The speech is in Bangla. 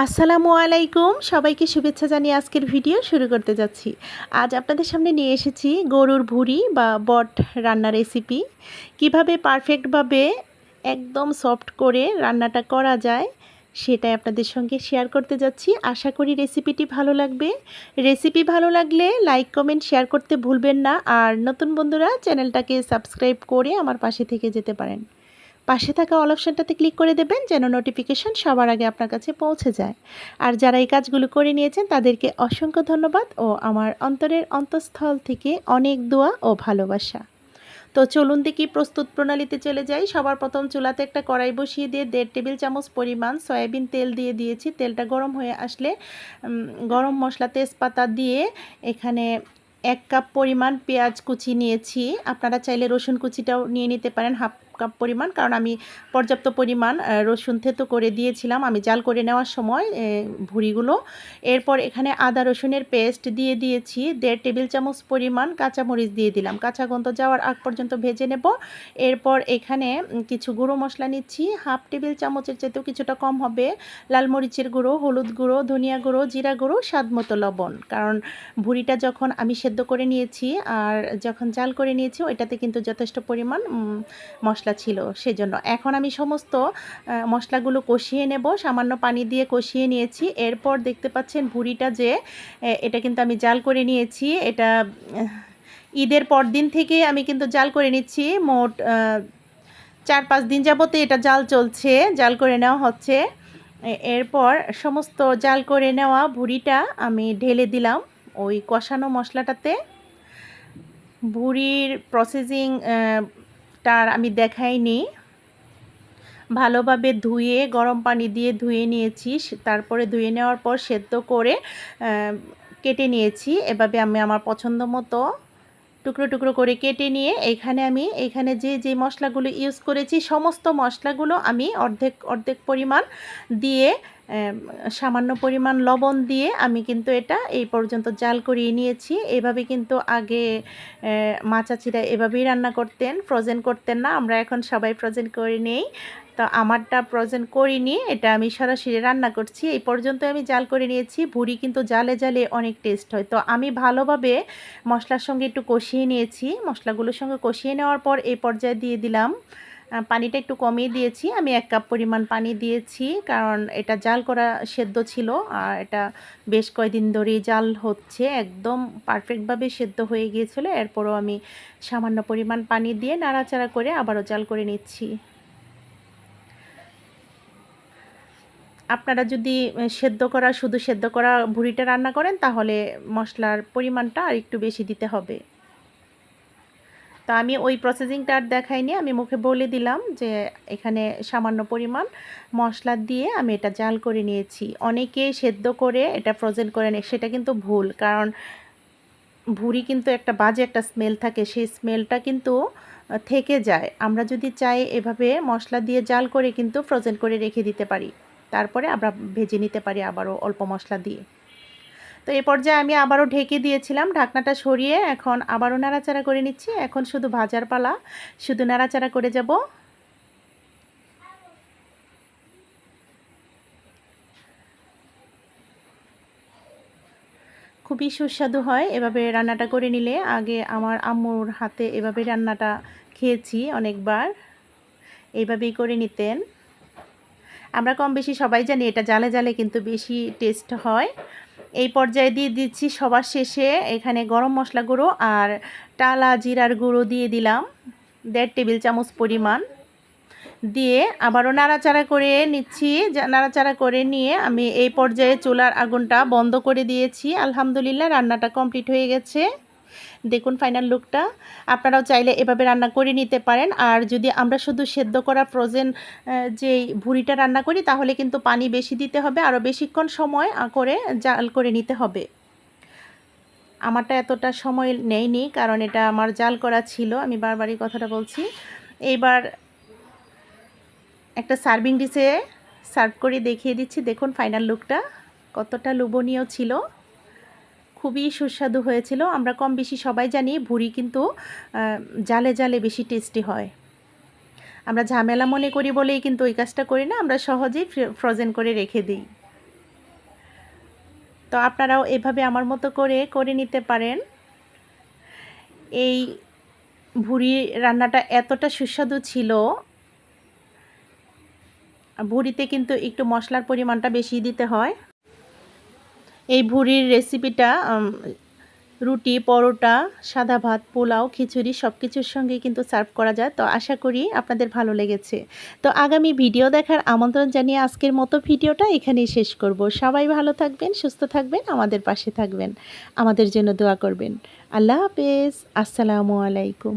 আসসালামু আলাইকুম, সবাইকে শুভেচ্ছা জানিয়ে আজকের ভিডিও শুরু করতে যাচ্ছি। আজ আপনাদের সামনে নিয়ে এসেছি গরুর ভুঁড়ি বা বট রান্নার রেসিপি। কিভাবে পারফেক্টভাবে একদম সফট করে রান্নাটা করা যায় সেটাই আপনাদের সঙ্গে শেয়ার করতে যাচ্ছি। আশা করি রেসিপিটি ভালো লাগবে। রেসিপি ভালো লাগলে লাইক কমেন্ট শেয়ার করতে ভুলবেন না। আর নতুন বন্ধুরা চ্যানেলটাকে সাবস্ক্রাইব করে আমার পাশে থেকে যেতে পারেন। পাশে থাকা অল অপশানটাতে ক্লিক করে দেবেন যেন নোটিফিকেশন সবার আগে আপনার কাছে পৌঁছে যায়। আর যারা এই কাজগুলো করে নিয়েছেন তাদেরকে অসংখ্য ধন্যবাদ ও আমার অন্তরের অন্তঃস্থল থেকে অনেক দোয়া ও ভালোবাসা। তো চলুন দেখি প্রস্তুত প্রণালীতে চলে যাই। সবার প্রথম চুলাতে একটা কড়াই বসিয়ে দিয়ে 1.5 টেবিল চামচ পরিমাণ সয়াবিন তেল দিয়ে দিয়েছি। তেলটা গরম হয়ে আসলে গরম মশলা তেজপাতা দিয়ে এখানে 1 কাপ পরিমাণ পেঁয়াজ কুচি নিয়েছি। আপনারা চাইলে রসুন কুচিটাও নিয়ে নিতে পারেন, হাফ কাপ পরিমাণ, কারণ আমি পর্যাপ্ত পরিমাণ রসুন থেতো করে দিয়েছিলাম আমি জাল করে নেওয়ার সময় ভুঁড়িগুলো। এরপর এখানে আদা রসুনের পেস্ট দিয়ে দিয়েছি। 1.5 টেবিল চামচ পরিমাণ কাঁচামরিচ দিয়ে দিলাম, কাঁচা গন্ধ যাওয়ার আগ পর্যন্ত ভেজে নেব। এরপর এখানে কিছু গুঁড়ো মশলা নিচ্ছি, হাফ টেবিল চামচের চাইতেও কিছুটা কম হবে। লাল মরিচের গুঁড়ো, হলুদ গুঁড়ো, ধনিয়া গুঁড়ো, জিরা গুঁড়ো, স্বাদ মতো লবণ। কারণ ভুঁড়িটা যখন আমি সেদ্ধ করে নিয়েছি আর যখন জাল করে নিয়েছি ওইটাতে কিন্তু যথেষ্ট পরিমাণ মশলা ছিল, সেজন্য এখন আমি সমস্ত মশলাগুলো কষিয়ে নেব। সামান্য পানি দিয়ে কষিয়ে নিয়েছি। এরপর দেখতে পাচ্ছেন ভুঁড়িটা যে এটা কিন্তু আমি জাল করে নিয়েছি। এটা ঈদের পর দিন থেকে আমি কিন্তু জাল করে নিচ্ছি। মোট 4-5 দিন যাবতে এটা জাল চলছে, জাল করে নেওয়া হচ্ছে। এরপর সমস্ত জাল করে নেওয়া ভুঁড়িটা আমি ঢেলে দিলাম ওই কষানো মশলাটাতে। ভুঁড়ির প্রসেসিং টার আমি দেখাইনি। ভালোভাবে ধুয়ে গরম পানি দিয়ে ধুয়ে নিয়েছি, তারপরে ধুয়ে নেওয়ার পর সেদ্ধ করে কেটে নিয়েছি। এভাবে আমি আমার পছন্দ মতো টুকরো টুকরো করে কেটে নিয়ে এখানে যে মশলাগুলো ইউজ করেছি সমস্ত মশলাগুলো আমি অর্ধেক অর্ধেক পরিমাণ দিয়ে সামান্য পরিমাণ লবণ দিয়ে আমি কিন্তু এটা এই পর্যন্ত জাল করিয়ে নিয়েছি। এভাবে কিন্তু আগে মা চাচিরা এভাবেই রান্না করতেন, ফ্রোজেন করতেন না। আমরা এখন সবাই ফ্রোজেন করে নেই, তো আমারটা ফ্রোজেন করিনি, এটা আমি সরাসরি রান্না করছি। এই পর্যন্ত আমি জাল করে নিয়েছি। ভুঁড়ি কিন্তু জালে জালে অনেক টেস্ট হয়। তো আমি ভালোভাবে মশলার সঙ্গে একটু কষিয়ে নিয়েছি। মশলাগুলোর সঙ্গে কষিয়ে নেওয়ার পর এই পর্যায়ে দিয়ে দিলাম পানিটা একটু কমিয়ে দিয়েছি। আমি 1 কাপ পরিমাণ পানি দিয়েছি, কারণ এটা জাল করা সেদ্ধ ছিল আর এটা বেশ কয়েকদিন ধরেই জাল হচ্ছে, একদম পারফেক্টভাবে সেদ্ধ হয়ে গিয়েছিল। এরপরও আমি সামান্য পরিমাণ পানি দিয়ে নাড়াচাড়া করে আবারও জাল করে নিচ্ছি। আপনারা যদি শুধু সেদ্ধ করা ভুঁড়িটা রান্না করেন তাহলে মশলার পরিমাণটা আর একটু বেশি দিতে হবে। তো আমি ওই প্রসেসিংটা আর দেখাইনি, আমি মুখে বলে দিলাম যে এখানে সামান্য পরিমাণ মশলা দিয়ে আমি এটা জাল করে নিয়েছি। অনেকে সেদ্ধ করে এটা ফ্রোজেন করে নেয়, সেটা কিন্তু ভুল। কারণ ভুঁড়ি কিন্তু একটা বাজে একটা স্মেল থাকে, সেই স্মেলটা কিন্তু থেকে যায়। আমরা যদি চাই এভাবে মশলা দিয়ে জাল করে কিন্তু ফ্রোজেন করে রেখে দিতে পারি, তারপরে আমরা ভেজে নিতে পারি আবারও অল্প মশলা দিয়ে। তো এই পর্যায়ে আমি আবারও ঢেকে দিয়েছিলাম, ঢাকনাটা সরিয়ে এখন আবারও নাড়াচাড়া করে নিচ্ছি। এখন শুধু ভাজার পালা, শুধু নাড়াচাড়া করে যাব। খুবই সুস্বাদু হয় এভাবে রান্নাটা করে নিলে। আগে আমার আম্মুর হাতে এভাবে রান্নাটা খেয়েছি অনেকবার, এইভাবেই করে নিতেন। আমরা কম বেশি সবাই জানি এটা জালে জালে কিন্তু বেশি টেস্ট হয়। এই পর্যায়ে দিয়ে দিচ্ছি সবার শেষে এখানে গরম মশলা গুঁড়ো আর টালা জিরার গুঁড়ো দিয়ে দিলাম 1.5 টেবিল চামচ পরিমাণ। দিয়ে আবারও নাড়াচাড়া করে নিচ্ছি। নাড়াচাড়া করে নিয়ে আমি এই পর্যায়ে চুলার আগুনটা বন্ধ করে দিয়েছি। আলহামদুলিল্লাহ রান্নাটা কমপ্লিট হয়ে গেছে। দেখুন ফাইনাল লুকটা। আপনারাও চাইলে এভাবে রান্না করে নিতে পারেন। আর যদি আমরা শুধু সেদ্ধ করা ফ্রোজেন যেই ভুঁড়িটা রান্না করি তাহলে কিন্তু পানি বেশি দিতে হবে, আরও বেশিক্ষণ সময় করে জাল করে নিতে হবে। আমারটা এতটা সময় নেয়নি, কারণ এটা আমার জাল করা ছিল, আমি বারবারই কথাটা বলছি। এইবার একটা সার্ভিং ডিশে সার্ভ করে দেখিয়ে দিচ্ছি। দেখুন ফাইনাল লুকটা কতটা লোভনীয় ছিল, খুবই সুস্বাদু হয়েছিল। আমরা কম বেশি সবাই জানি ভুঁড়ি কিন্তু জালে জালে বেশি টেস্টি হয়। আমরা ঝামেলা মনে করি বলেই কিন্তু ওই কাজটা করি না, আমরা সহজেই ফ্রোজেন করে রেখে দিই। তো আপনারাও এভাবে আমার মতো করে নিতে পারেন। এই ভুড়ি রান্নাটা এতটা সুস্বাদু ছিল। ভুড়িতে কিন্তু একটু মশলার পরিমাণটা বেশি দিতে হয়। এই ভুড়ির রেসিপিটা রুটি, পরোটা, সাদা ভাত, পোলাও, খিচুড়ি সব কিছুর সঙ্গেই কিন্তু সার্ভ করা যায়। তো আশা করি আপনাদের ভালো লেগেছে। তো আগামী ভিডিও দেখার আমন্ত্রণ জানিয়ে আজকের মতো ভিডিওটা এখানেই শেষ করব। সবাই ভালো থাকবেন, সুস্থ থাকবেন, আমাদের পাশে থাকবেন, আমাদের জন্য দোয়া করবেন। আল্লাহ হাফেজ। আসসালামু আলাইকুম।